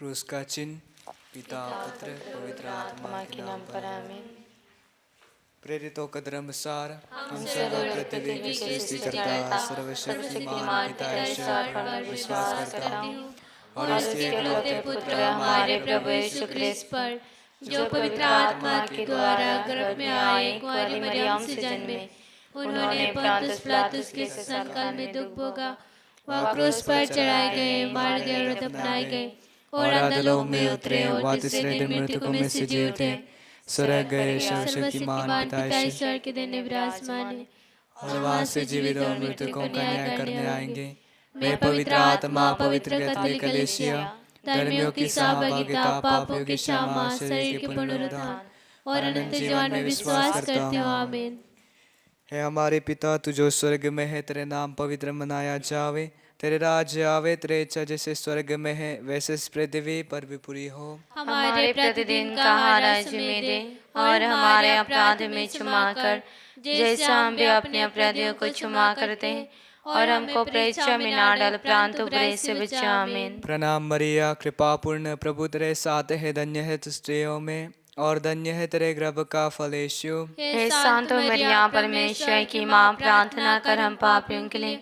क्रूस का चिन्ह। पिता पुत्र पवित्र आत्मा के नाम पर आमीन। प्रेरितों का धर्मसार। हम सब पृथ्वी की सृष्टि करता सर्वशक्तिमान पिता ईश्वर पर विश्वास करता हूँ और उसके इकलौते पुत्र हमारे प्रभु यीशु ख्रिस्त पर, जो पवित्र आत्मा के द्वारा गर्भ में आए कुंवारी मरियम से जन्मे। उन्होंने पोंतियुस पिलातुस के शासनकाल में दुख भोगा, वह क्रूस पर चढ़ाए गए, मारे गए और दफनाए गए और अधोलोक में उतरे और तीसरे दिन मृतकों में से जी उठे। स्वर्ग गए, सर्वशक्तिमान पिता ईश्वर के देने विराजमान है और वहां से जीवित और मृतकों का न्याय करने आएंगे। वे पवित्र आत्मा, पवित्र कैथोलिक कलीसिया, धर्मियों की सहभागिता, पापों की क्षमा, शरीर के पुनरुत्थान और अनंत जीवन में विश्वास करते हो। आमीन। हे हमारे पिता, तू जो स्वर्ग में है, तेरे नाम पवित्र मनाया जावे, तेरे राज्य आवे, तेरे इच्छा जैसे स्वर्ग में है वैसे पृथ्वी पर भी पूरी हो। हमारे प्रतिदिन का आहार आज हमें दे और हमारे अपराध में क्षमा कर, जैसे हम भी अपने अपराधियों को क्षमा करते हैं, और हमको परीक्षा में ना डाल परंतु बुरे से बचा। आमीन। प्रणाम मरिया, कृपा पूर्ण, प्रभु तेरे साथ है, धन्य है तू स्त्रियों में और धन्य है तेरे गर्भ का फल यीशु। हे संत मरिया, परमेश्वर की माँ, प्रार्थना कर हम पापियों के लिए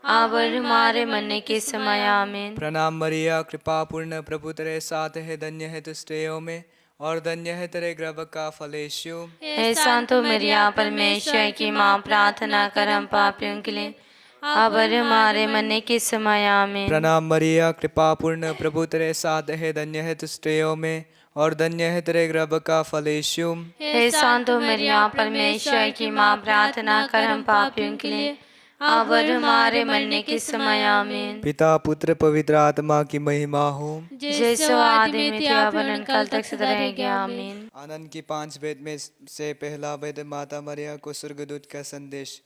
अब और हमारे मरने के समय। आमीन। प्रणाम मरिया, कृपा पूर्ण, प्रभु तेरे साथ है, धन्य है तू स्त्रियों में और धन्य है तेरे गर्भ का फल यीशु। हे संत मरिया, परमेश्वर की माँ, प्रार्थना कर हम पापियों के लिए अब और हमारे मरने के समय। आमीन। प्रणाम मरिया, कृपा पूर्ण, प्रभु तेरे साथ है, धन्य है तू स्त्रियों में और धन्य है तेरे गर्भ का फल यीशु। हे संत मरिया, परमेश्वर की माँ, प्रार्थना कर हम पापियों के लिए अब और हमारे मरने के समय। आमीन। पिता पुत्र पवित्र आत्मा की महिमा हो, जैसे आदि में थी अब अनंत काल तक सदा रहेगी। आमीन। आनंद की 5 वेद में से पहला वेद माता मरिया को स्वर्गदूत का संदेश।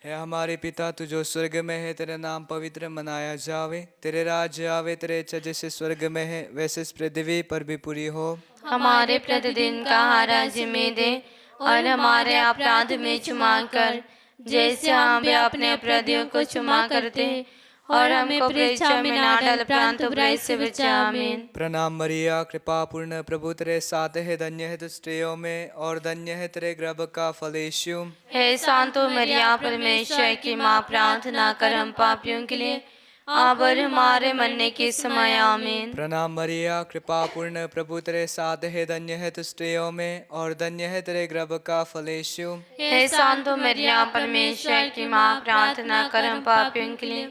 है हमारे पिता, तू जो स्वर्ग में है, तेरा नाम पवित्र मनाया जावे, तेरे राज्य आवे, तेरे इच्छा जैसे स्वर्ग में है वैसे पृथ्वी पर भी पूरी हो। हमारे प्रतिदिन का आहार आज हमें दे और हमारे अपराध में क्षमा कर, जैसे हम भी अपने अपराधियों को क्षमा करते हैं, और हमको परीक्षा में ना डाल परंतु बुराई से बचा। आमीन। प्रणाम मरिया, कृपा पूर्ण, प्रभु तेरे साथ है, धन्य है तू स्त्रियों में और धन्य है तेरे गर्भ का फल यीशु। हे संतो मरिया, परमेश्वर की माँ, प्रार्थना कर हम पापियों के लिए अब और हमारे मरने के समय। आमीन। प्रणाम मरिया, कृपा पूर्ण, प्रभु तेरे साथ है, धन्य है तू स्त्रियों में और धन्य है तेरे गर्भ का फल यीशु। हे संतो मरिया, परमेश्वर की माँ, प्रार्थना कर हम पापियों के लिए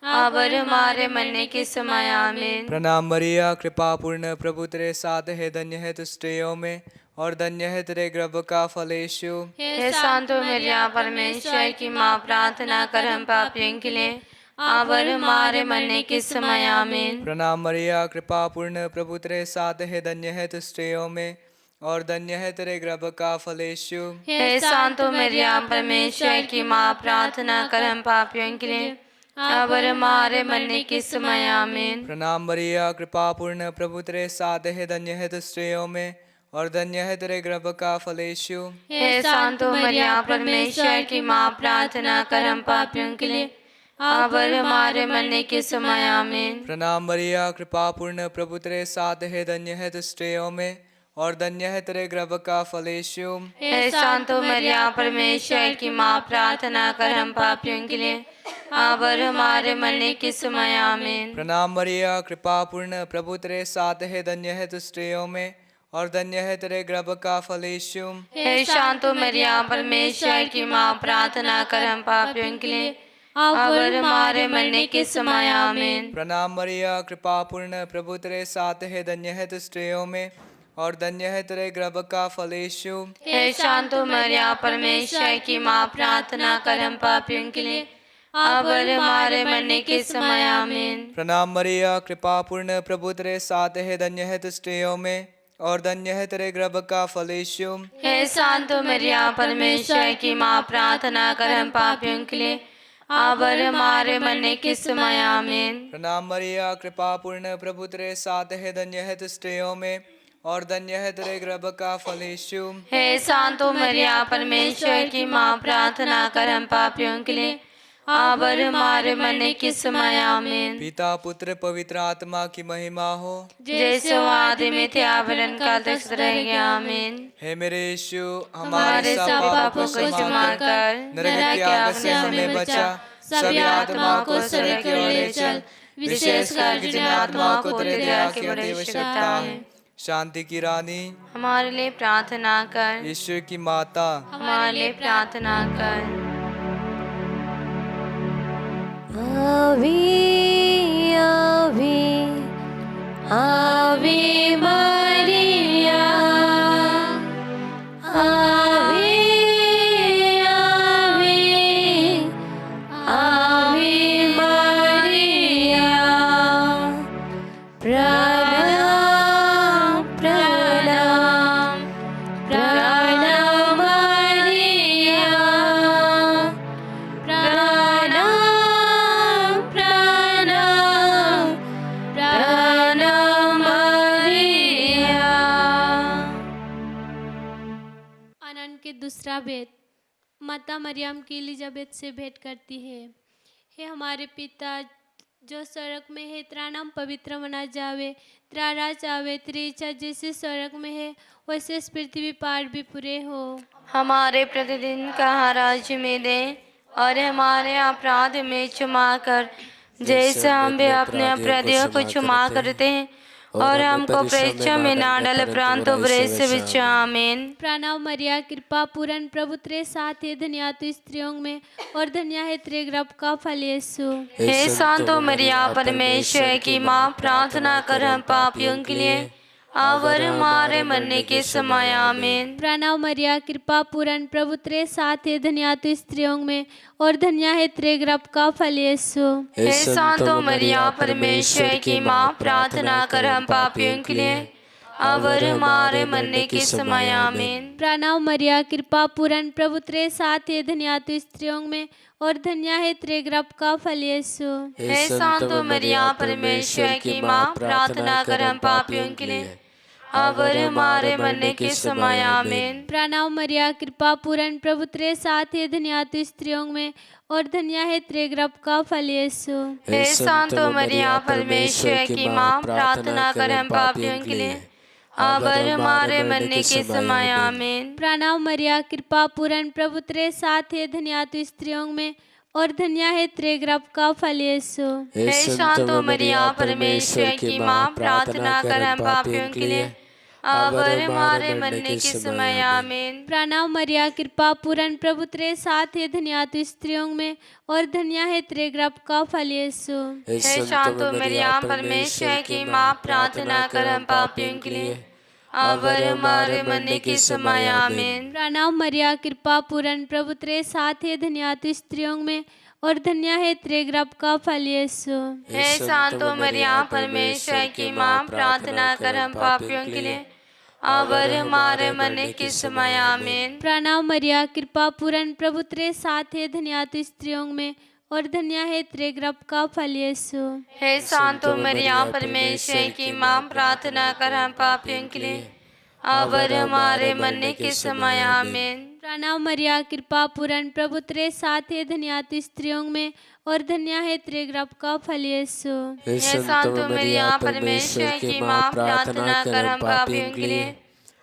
अब और हमारे मरने के समय। आमीन। प्रणाम मरिया, कृपा पूर्ण, प्रभु तेरे साथ है, धन्य है तू स्त्रियों में और धन्य है तेरे गर्भ का फल यीशु। हे संतो मरिया, परमेश्वर की माँ, प्रार्थना कर हम पापियों के लिए अब और हमारे मरने के समय। आमीन। प्रणाम मरिया, कृपा पूर्ण, प्रभु तेरे साथ है, धन्य है तू स्त्रियों में और धन्य है तेरे गर्भ का फल यीशु। हे संतो मरिया, परमेश्वर की माँ, प्रार्थना कर हम पापियों के लिए अब और हमारे मरने के समय। आमीन। प्रणाम मरिया, कृपा पूर्ण, प्रभु तेरे साथ है, धन्य है तू स्त्रियों में और धन्य है तेरे गर्भ का फल यीशु। हे संतो मरिया, परमेश्वर की माँ, प्रार्थना कर हम पापियों के लिए अब और हमारे मरने के समय। आमीन। प्रणाम मरिया, कृपा पूर्ण, प्रभु तेरे साथ है, धन्य है तू स्त्रियों में और धन्य है तेरे गर्भ का फल यीशु। हे संतो मरिया, परमेश्वर की माँ, प्रार्थना कर हम पापियों के लिए अब और हमारे मरने के समय। आमीन। प्रणाम मरिया, कृपा पूर्ण, प्रभु तेरे साथ है, धन्य है तू स्त्रियों में और धन्य है तेरे गर्भ का फल यीशु। हे संतो मरिया, परमेश्वर की माँ, प्रार्थना कर हम पापियों के लिए अब और हमारे मरने के समय। आमीन। प्रणाम मरिया, कृपा पूर्ण, प्रभु तेरे साथ है, धन्य है तू स्त्रियों में और धन्य है तेरे गर्भ का फल यीशु। हे संतो मरिया, परमेश्वर की माँ, प्रार्थना कर हम पापियों के लिए अब और हमारे मरने के समय। आमीन। प्रणाम मरिया, कृपा पूर्ण, प्रभु तेरे साथ है, धन्य है तू स्त्रियों में और धन्य है तेरे गर्भ का फल यीशु। हे संतो मरिया, परमेश्वर की माँ, प्रार्थना कर हम पापियों के लिए अब और हमारे मरने के समय। आमीन। प्रणाम मरिया, कृपा पूर्ण, प्रभु तेरे साथ है, धन्य है तू स्त्रियों में और धन्य है तेरे गर्भ का फल यीशु। हे संतो मरिया, परमेश्वर की माँ, प्रार्थना कर हम पापियों के लिए अब और हमारे मरने के समय आमीन। पिता पुत्र पवित्र आत्मा की महिमा हो, जैसे वो आदि में थे आभरण काल तक रहेंगे आमीन। हे मेरे यीशु, हमारे सब पापों को क्षमा कर नरक की आग से हमें बचा, सभी आत्माओं को स्वर्ग की ओर ले चल, विशेषकर जिन आत्माओं को तेरे दया की अति आवश्यकता है। शांति की रानी, हमारे लिए प्रार्थना कर। ईश्वर की माता, हमारे लिए प्रार्थना कर। आवे आवे आवे मरिया, आवे आवे आवे मरिया। प्रणाम प्रणाम प्रणाम मरिया, प्रणाम प्रणाम प्रणाम मरिया। आनंद के दूसरा भेद। माता मरियम की एलिजाबेथ से भेंट करती है। हे हमारे पिता जो स्वर्ग में है, तेरा नाम पवित्र मना जावे, तेरा राज आवे, तेरी इच्छा जैसे स्वर्ग में है वैसे इस पृथ्वी पर भी पूरे हो। हमारे प्रतिदिन का आहार में दे, और हमारे अपराध में क्षमा कर, जैसे हम भी अपने अपराधियों को क्षमा करते हैं, और हमको परीक्षा में ना डाल परंतु बुरे से बचा। आमीन। प्रणाम मरिया, कृपा पूर्ण, प्रभु तेरे साथ है, धन्य तू स्त्रियों में और धन्य है तेरे गर्भ का फल यीशु। हे संतो मरिया परमेश्वर की माँ, प्रार्थना कर हम पापियों के लिए अब और हमारे मरने के समय। आमीन। प्रणाम मरिया, कृपा पूर्ण, प्रभु तेरे साथ है, धन्य तू स्त्रियों में और धन्य है तेरे गर्भ का फल यीशु। हे संतो मरिया परमेश्वर की माँ, प्रार्थना कर हम पापियों के लिए अब और हमारे मरने के समय। आमीन। प्रणाम मरिया, कृपा पूर्ण, प्रभु तेरे साथ है, धन्य तू स्त्रियों में और धन्य है तेरे गर्भ का फल यीशु। हे संतो मरिया परमेश्वर की माँ, प्रार्थना कर हम पापियों के लिए अब और हमारे मरने के समय। आमीन। प्रणाम मरिया, कृपा पूर्ण, प्रभु तेरे साथ है, धन्य तू स्त्रियों में और धन्य है तेरे गर्भ का फल यीशु। हे संतो मरिया परमेश्वर की माँ, प्रार्थना कर हम पापियों के लिए अब और हमारे मरने के समय। आमीन। प्रणाम मरिया, कृपा पूर्ण, प्रभु तेरे साथ है, धन्य तू स्त्रियों में और धन्य है तेरे गर्भ का फल यीशु। हे संतो मरिया परमेश्वर की माँ, प्रार्थना कर हम पापियों के लिए अब और हमारे मरने के समय। आमीन। प्रणाम मरिया, कृपा पूर्ण, प्रभु तेरे साथ है, धन्य तू स्त्रियों में और धन्य है तेरे गर्भ का फल यीशु। हे संतो मरिया परमेश्वर की माँ, प्रार्थना कर हम पापियों के लिए अब और हमारे मरने के समय। आमीन। प्रणाम मरिया, कृपा पूर्ण, प्रभु तेरे साथ है, धन्य तू स्त्रियों में और धन्य है तेरे गर्भ का फल यीशु। हे संतो मरिया परमेश्वर की माँ, प्रार्थना कर हम पापियों के लिए अब और हमारे मरने के समय। आमीन। प्रणाम मरिया, कृपा पूर्ण, प्रभु तेरे साथ है, धन्य तू स्त्रियों में और धन्य है तेरे गर्भ का फल यीशु। हे संतो मरिया परमेश्वर की माँ, प्रार्थना कर हम पापियों के लिए अब और हमारे मरने के समय। आमीन। प्रणाम मरिया, कृपा पूर्ण, प्रभु तेरे साथ है, धन्य तू स्त्रियों में और धन्य है तेरे गर्भ का फल यीशु। हे संतो मरिया परमेश्वर की माँ, प्रार्थना कर हम पापियों के लिए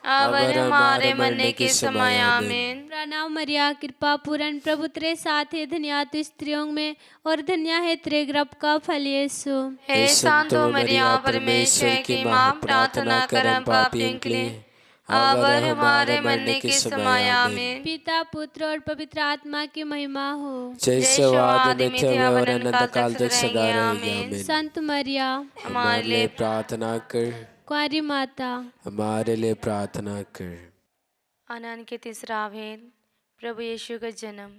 अब और हमारे मरने के समय। आमीन। प्रणाम मरिया, कृपा पूर्ण, प्रभु तेरे साथ है, धन्य तू स्त्रियों में और धन्य है तेरे गर्भ का फल यीशु। हे संतो मरिया परमेश्वर की माँ, प्रार्थना कर हम पापियों के लिए अब और हमारे मरने के समय। आमीन। पिता पुत्र और पवित्र आत्मा की महिमा हो, जैसे वो आदि में थे और अनंत काल तक सदा रहेगी। आमीन। संत मरिया हमारे लिए प्रार्थना कर, कुंवारी माता हमारे लिए प्रार्थना कर। आनंद के तीसरा भेद। प्रभु यीशु का जन्म।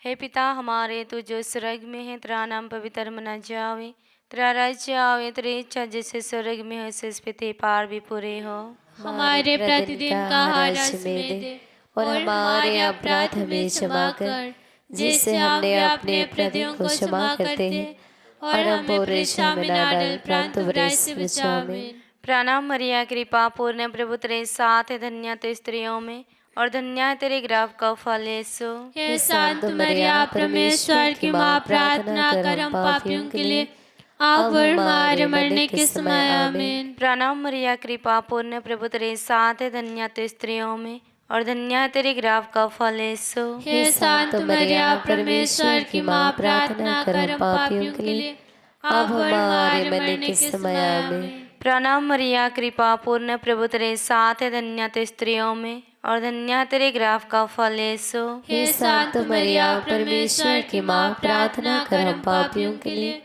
हे पिता हमारे, तू जो स्वर्ग में है, तेरा नाम पवित्र मना जावे, तेरा राज्य आवे, तेरी इच्छा जैसे स्वर्ग में हो वैसे इस पृथ्वी पर भी पूरे हो। हमारे प्रतिदिन का आहार हमें दे और हमारे अपराध हमें क्षमा कर, जैसे हमने अपने अपराधियों को क्षमा करते हैं, और हमें परीक्षा में ना डाल परंतु बुराई से बचा। आमीन। प्रणाम मरिया, कृपा पूर्ण, प्रभु तेरे साथ है, धन्य तू स्त्रियों में और धन्य है तेरे गर्भ का फल यीशु। हे संत मरिया परमेश्वर की माँ, प्रार्थना कर हम पापियों के लिए अब और हमारे मरने के समय आमीन। प्रणाम मरिया कृपा पूर्ण, प्रभु तेरे साथ है, धन्य तू स्त्रियों में और धन्य है तेरे गर्भ का फल यीशु। हे संत मरिया परमेश्वर की माँ, प्रार्थना कर हम पापियों के लिए अब और हमारे मरने के समय आमीन। प्रणाम मरिया कृपा पूर्ण, प्रभु तेरे साथ है, धन्य तू स्त्रियों में और धन्य है तेरे गर्भ का फल यीशु। हे संत मरिया परमेश्वर की माँ, प्रार्थना कर हम पापियों के लिए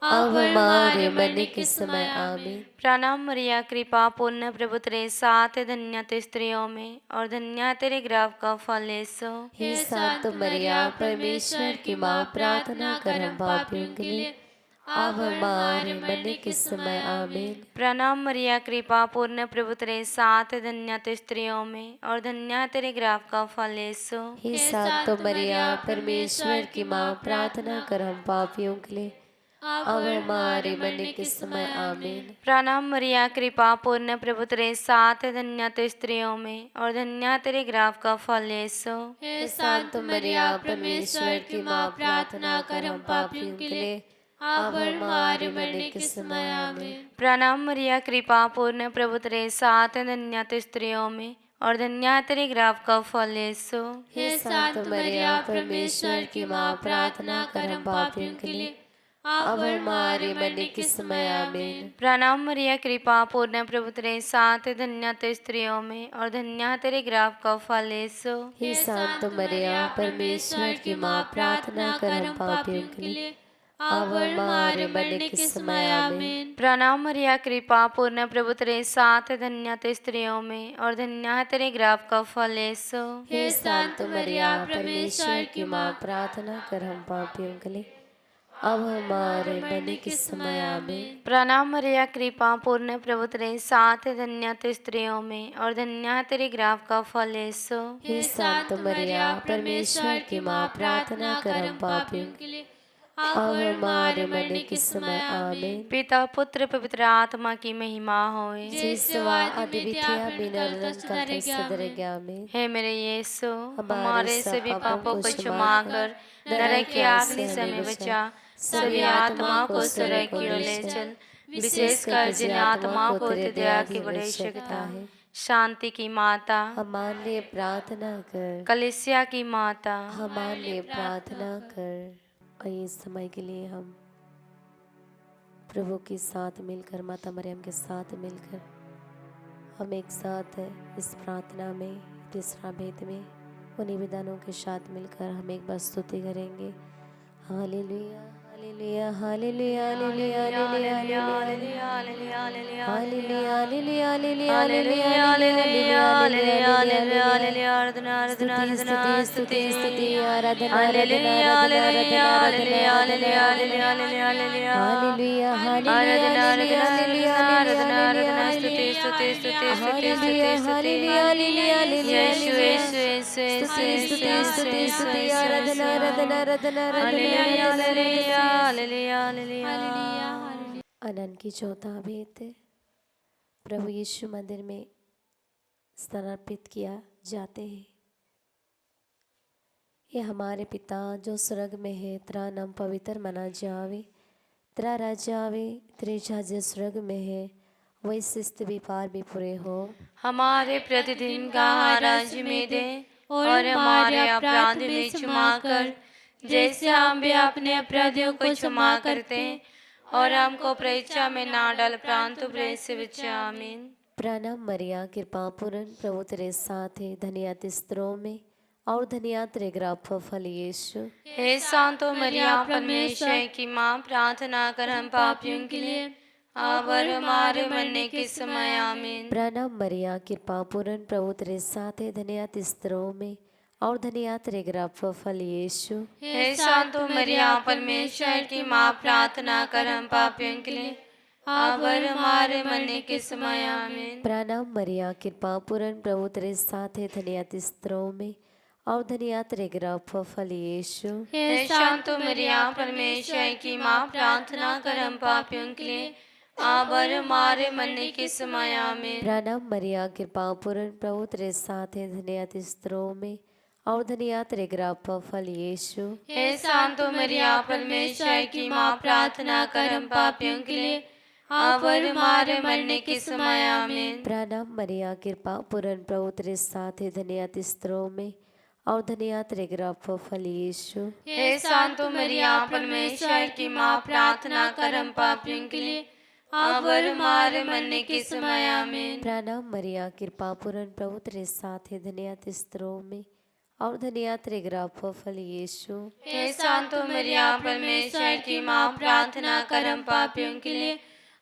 अब और हमारे मरने के समय आमीन। प्रणाम मरिया कृपा पूर्ण, प्रभु तेरे साथ है, धन्य तू स्त्रियों में और धन्य है तेरे गर्भ का फल यीशु। हे संत मरिया परमेश्वर की माँ, प्रार्थना कर हम पापियों के लिए अब हमारे मरने के समय आमीन। प्रणाम मरिया कृपा पूर्ण, प्रभु तेरे साथ है, धन्य तू स्त्रियों में और धन्य है तेरे गर्भ का फल यीशु। हे संत मरिया परमेश्वर की माँ, प्रार्थना कर हम पापियों के लिए अब हमारे मरने के समय आमीन। प्रणाम मरिया कृपा पूर्ण, प्रभु तेरे साथ है, धन्य तू स्त्रियों में और धन्य है तेरे गर्भ का फल यीशु। हे संत मरिया परमेश्वर की माँ, प्रार्थना कर हम पापियों के लिए अब हमारे मरने के समय आमीन। प्रणाम मरिया कृपा पूर्ण, प्रभु तेरे साथ है, धन्य तू स्त्रियों में और धन्य है तेरे गर्भ का फल यीशु। हे संत मरिया परमेश्वर की माँ, प्रार्थना कर हम पापियों के लिए अब हमारे मरने के समय आमीन। प्रणाम मरिया कृपा पूर्ण, प्रभु तेरे साथ है, धन्य तू स्त्रियों में और धन्य है तेरे गर्भ का फल यीशु। हे संत मरिया परमेश्वर की माँ, प्रार्थना कर हम पापियों के लिए अब हमारे मरने के समय आमीन। प्रणाम मरिया कृपा पूर्ण, प्रभु तेरे साथ है, धन्य तू स्त्रियों में और धन्य है तेरे गर्भ का फल यीशु। हे संत मरिया परमेश्वर की माँ, प्रार्थना कर हम पापियों के लिए अब हमारे मरने के समय आमीन। प्रणाम मरिया कृपा पूर्ण, प्रभु तेरे साथ है, धन्य तू स्त्रियों में और धन्य है तेरे गर्भ का फल यीशु। हे संत मरिया परमेश्वर की माँ, प्रार्थना कर हम पापियों के लिए अब हमारे मरने के समय आमीन। पिता पुत्र पवित्र आत्मा की महिमा होए। जिसवा अद्वितीय बिना सदर आमीन। हे मेरे यीशु, हमारे हमारे सभी पापों को क्षमा कर नरक की आखिरी समय बचा, सभी आत्माओं को स्वर्ग की ओर ले चल, विशेषकर जिन आत्माओं को तेरी दया की बड़ी आवश्यकता है। शांति की माता हमारे लिए प्रार्थना कर। कलीसिया की माता हमारे लिए प्रार्थना कर। और इस समय के लिए हम प्रभु के साथ मिलकर, माता मरियम के साथ मिलकर हम एक साथ इस प्रार्थना में, तीसरा भेद में उन्हीं विधानों के साथ मिलकर हम एक बार स्तुति करेंगे। Hallelujah hallelujah hallelujah hallelujah hallelujah hallelujah hallelujah hallelujah hallelujah hallelujah स्तुति स्तुति आराधना आराधना आराधना हालेलुया हालेलुया हालेलुया हालेलुया स्तुति स्तुति स्तुति हालेलुया हालेलुया हालेलुया स्तुति स्तुति स्तुति स्तुति आराधना आराधना आराधना आराधना। आनंद की चौथा भेद प्रभु यीशु मंदिर में समर्पित किया जाते हैं। ये हमारे पिता जो स्वर्ग में है, तेरा नाम पवित्र मना जावे, तेरा राज्य आवे, तेरी इच्छा स्वर्ग में है वैसे स्थिति पार भी पूरे हो। हमारे प्रतिदिन का आहार आज हमें दे और हमारे अपराध में क्षमा कर, जैसे हम भी अपने अपराधियों को क्षमा करते हैं, और हमको परीक्षा में ना डाल परंतु बुराई से बचा। आमीन। प्रणाम मरिया कृपा पूर्ण, प्रभु तेरे साथ है, धन्य तू स्त्रियों में और धन्य तेरे गर्भ का फल यीशु। हे संतो मरिया परमेश्वर की माँ, प्रार्थना कर हम पापियों के लिए अब और हमारे मरने के समय। आमीन। प्रणाम मरिया कृपा पूर्ण, प्रभु तेरे साथ है, धन्य तू स्त्रियों में और धन्य तेरे गर्भ का फल यीशु। हे संतो मरिया परमेश्वर की माँ, प्रार्थना कर हम पापियों के लिए अब और हमारे मरने के समय। आमीन। प्रणाम मरिया कृपा पूर्ण, प्रभु तेरे साथ है, धन्य तू स्त्रियों में और धन्य तेरे गर्भ का फल यीशु। हे संतो मरिया परमेश्वर की माँ, प्रार्थना कर हम पापियों के लिए अब और हमारे मरने के समय आमीन। प्रणाम मरिया कृपा पूर्ण प्रभु तेरे साथ है, धन्य तू स्त्रियों में और धन्य तेरे गर्भ का फल यीशु। हे सांतो मरिया परमेश्वर की माँ, प्रार्थना कर हम पापियों के लिए अब और हमारे मरने के समय आमीन। प्रणाम मरिया कृपा पूर्ण प्रभु तेरे साथ है, धन्य तू स्त्रियों में और धन्य तेरे गर्भ का फल यीशु। हे सांतो मरिया परमेश्वर की माँ, प्रार्थना कर हम पापियों के लिए अब और हमारे मरने के समय आमीन। प्रणाम मरिया कृपा पूर्ण प्रभु तेरे साथ है, धन्य तू स्त्रियों में और धन्य तेरे गर्भ का फल यीशु। हे सांतो मरिया परमेश्वर की माँ, प्रार्थना कर हम पापियों के लिए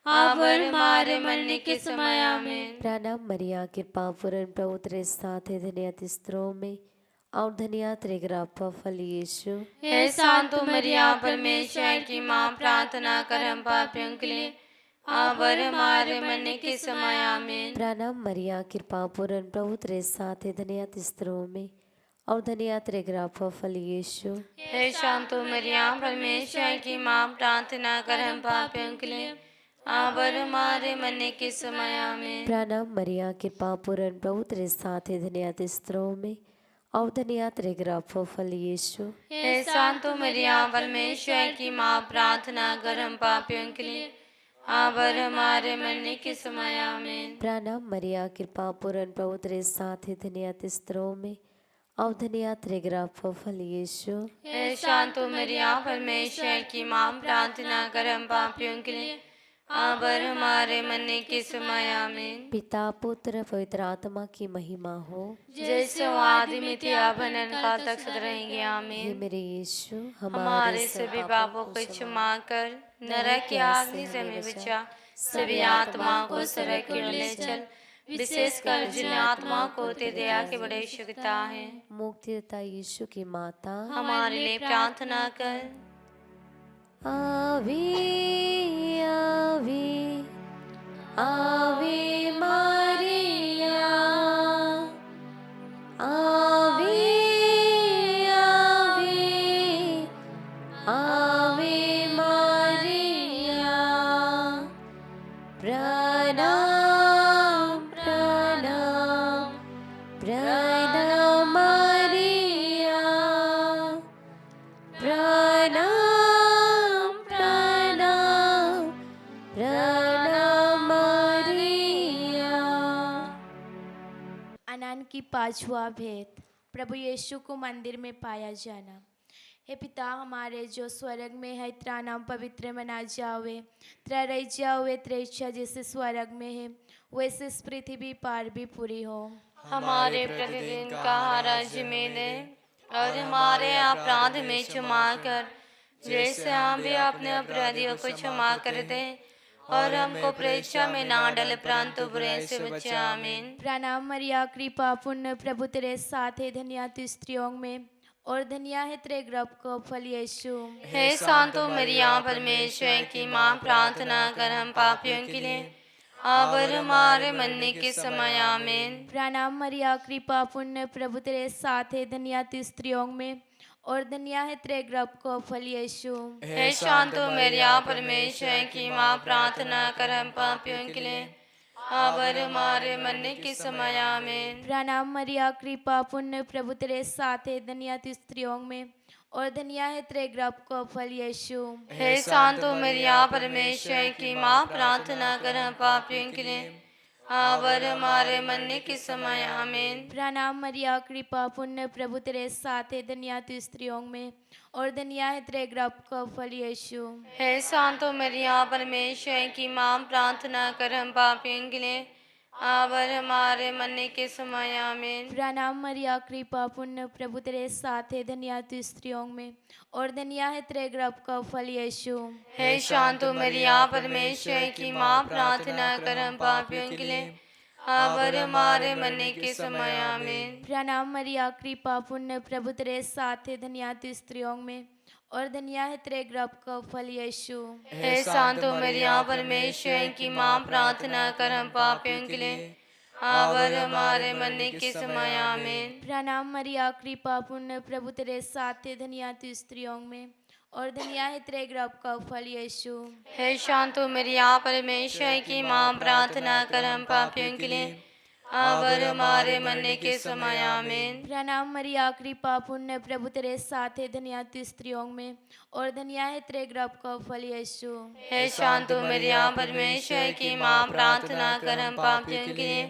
अब और हमारे मरने के समय आमीन। प्रणाम मरिया कृपा पूर्ण प्रभु तेरे साथ है, धन्य तू स्त्रियों में और धन्य तेरे गर्भ का फल यीशु। हे सांतो मरिया परमेश्वर की माँ, प्रार्थना कर हम पापियों के लिए अब और हमारे मरने के समय आमीन। प्रणाम मरिया कृपा पूर्ण प्रभु तेरे साथ है, धन्य तू स्त्रियों में और धन्य तेरे गर्भ का फल यीशु। हे सांतो मरिया परमेश्वर की माँ, प्रार्थना कर हम पापियों के लिए अब और हमारे मरने के समय आमीन। प्रणाम मरिया कृपा पूर्ण प्रभु तेरे साथ है, धन्य तू स्त्रियों में और धन्य तेरे गर्भ का फल यीशु। हे सांतो मरिया परमेश्वर की माँ, प्रार्थना कर हम पापियों के लिए अब और हमारे मरने के समय आमीन। प्रणाम मरिया कृपा पूर्ण प्रभु तेरे साथ है, धन्य तू स्त्रियों में और धन्य तेरे गर्भ का फल यीशु। हे सांतो मरिया परमेश्वर की माँ, प्रार्थना कर हम पापियों के लिए अब और हमारे मरने के समय आमीन। पिता पुत्र पवित्र आत्मा की महिमा हो, जैसे वो आदि में थी अब अनंत तक सदा रहेंगे हे आमीन। मेरे यीशु हमारे सभी पापों को क्षमा कर नरक की अग्नि से हमें बचा, सभी आत्माओं को स्वर्ग की ओर ले चल, विशेषकर जिन आत्माओं को तेरी दया की बड़ी आवश्यकता है। मुक्तिदाता यीशु की माता, हमारे लिए प्रार्थना कर। आवे आवे आवे मारिया, आवे आवे आवे मारिया। प्रणाम प्रणाम प्रणाम मारिया, प्रणाम प्रणाम प्रणाम मारिया। अनंत की पांचवा भेद, प्रभु यीशु को मंदिर में पाया जाना। हे पिता हमारे जो स्वर्ग में है, तेरा नाम पवित्र मना जावे, तेरा राज्य आवे, तेरी इच्छा जैसे स्वर्ग में है वैसे इस पृथ्वी पर भी पूरी हो। हमारे प्रतिदिन का आहार में दे और हमारे अपराध में क्षमा कर, जैसे हम भी अपने अपराधियों को क्षमा करते हैं, और हमको परीक्षा में ना डाले परंतु बुरे से बचे आमीन। प्रणाम मरिया कृपा पूर्ण प्रभु तेरे साथ है, धन्य तू स्त्रियों में और धन्य है तेरे गर्भ का फल यीशु। हे सांतो मरिया परमेश्वर की माँ, प्रार्थना कर हम पापियों के लिए अब और हमारे मरने के समय आमीन। प्रणाम मरिया कृपा पूर्ण प्रभु तेरे साथ है, धन्य तू स्त्रियों में और धन्य है तेरे गर्भ का फल यीशु। हे सांतो मरिया परमेश्वर की माँ, प्रार्थना कर हम पापियों के लिए अब और हमारे मरने के समय आमीन। प्रणाम मरिया कृपा पूर्ण प्रभु तेरे साथ है, धन्य तू स्त्रियों में और धन्य है तेरे गर्भ का फल यीशु। हे सांतो मरिया परमेश्वर की माँ, प्रार्थना कर हम पापियों के लिए अब और हमारे मरने के समय आमीन। प्रणाम मरिया कृपा पूर्ण प्रभु तेरे साथ है, धन्य तू स्त्रियों में और धन्य है तेरे गर्भ का फल यीशु। हे सांतो मरिया परमेश्वर की माँ, प्रार्थना कर हम पापियों के लिए अब और हमारे मरने के समय आमीन। प्रणाम मरिया कृपा पूर्ण प्रभु तेरे साथ है, धन्य तू स्त्रियों में और धन्य है तेरे गर्भ का फल यीशु। हे सांतो मरिया परमेश्वर की माँ, प्रार्थना कर हम पापियों के लिए अब और हमारे मरने के समय आमीन। प्रणाम मरिया कृपा पूर्ण प्रभु तेरे साथ है, धन्य तू स्त्रियों में और धन्य है तेरे गर्भ का फल यीशु। हे सांतो मरिया परमेश्वर की माँ, प्रार्थना कर हम पापियों के लिए अब और हमारे मरने के समय आमीन। प्रणाम मरिया कृपा पूर्ण प्रभु तेरे साथ है, धन्य तू स्त्रियों में और धन्य है तेरे गर्भ का फल यीशु। हे शांतो मरिया परमेश्वर की माँ, प्रार्थना कर हम पापियों के लिए अब और हमारे मरने के समय आमीन। प्रणाम मरिया, कृपा पुण्य प्रभु तेरे साथ है, धन्य तू स्त्रियों में और धन्य है तेरे गर्भ का फल यीशु। हे शांतो मरिया परमेश्वर की माँ, प्रार्थना कर हम पापियों के लिए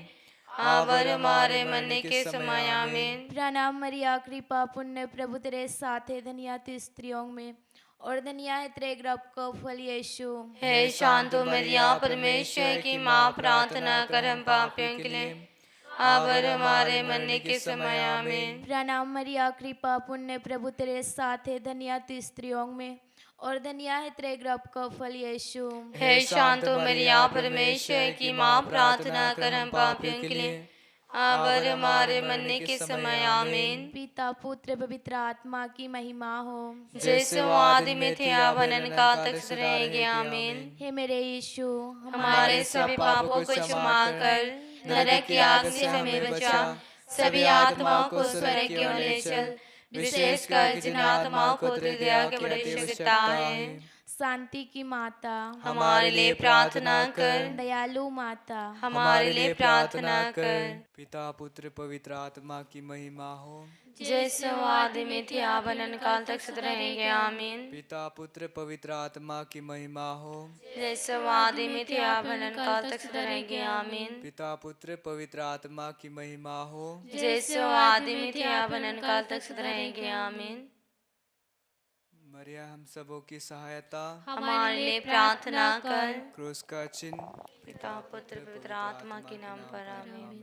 अब और हमारे मरने के समय आमीन। प्रणाम मरिया, कृपा पुण्य प्रभु तेरे साथ है, धन्य तू स्त्रियों में और धन्य है तेरे गर्भ का फल यीशु। हे शांतो मरिया परमेश्वर की माँ, प्रार्थना कर हम पापियों के लिए अब और हमारे मरने के समय आमीन। प्रणाम मरिया, कृपा पुण्य प्रभु तेरे साथ है, धन्य तू स्त्रियों में और धन्य है तेरे गर्भ का फल यीशु। हे शांतो मरिया परमेश्वर की माँ, प्रार्थना कर हम पापियों के लिए अब और हमारे मरने के समय आमीन। पिता पुत्र पवित्र आत्मा की महिमा हो, जैसे वो आदि में थे अब अनंत काल तक रहेंगे आमीन। हे मेरे यीशु, हमारे सभी पापों को क्षमा कर नरक की आग से हमें बचा, सभी आत्माओं को स्वर्ग की ओर ले चल, विशेषकर जिन आत्माओं को तेरी दया की बड़ी आवश्यकता है। शांति की माता, हमारे लिए प्रार्थना कर। दयालु माता, हमारे लिए प्रार्थना कर। पिता पुत्र पवित्र आत्मा की महिमा हो, जैसे वो आदि में थे अब अनंत काल तक सदा रहेंगे आमीन। पिता पुत्र पवित्र आत्मा की महिमा हो, जैसे वो आदि में थे अब अनंत काल तक सदा रहेंगे आमीन। पिता पुत्र पवित्र आत्मा की महिमा हो। जैसे वो आदि में थे अब अनंत काल तक सदा रहेंगे आमीन। मरिया हम सबों की सहायता, हमारे लिए प्रार्थना कर। क्रूस का चिन्ह, पिता पुत्र पवित्र आत्मा के नाम पर आमीन।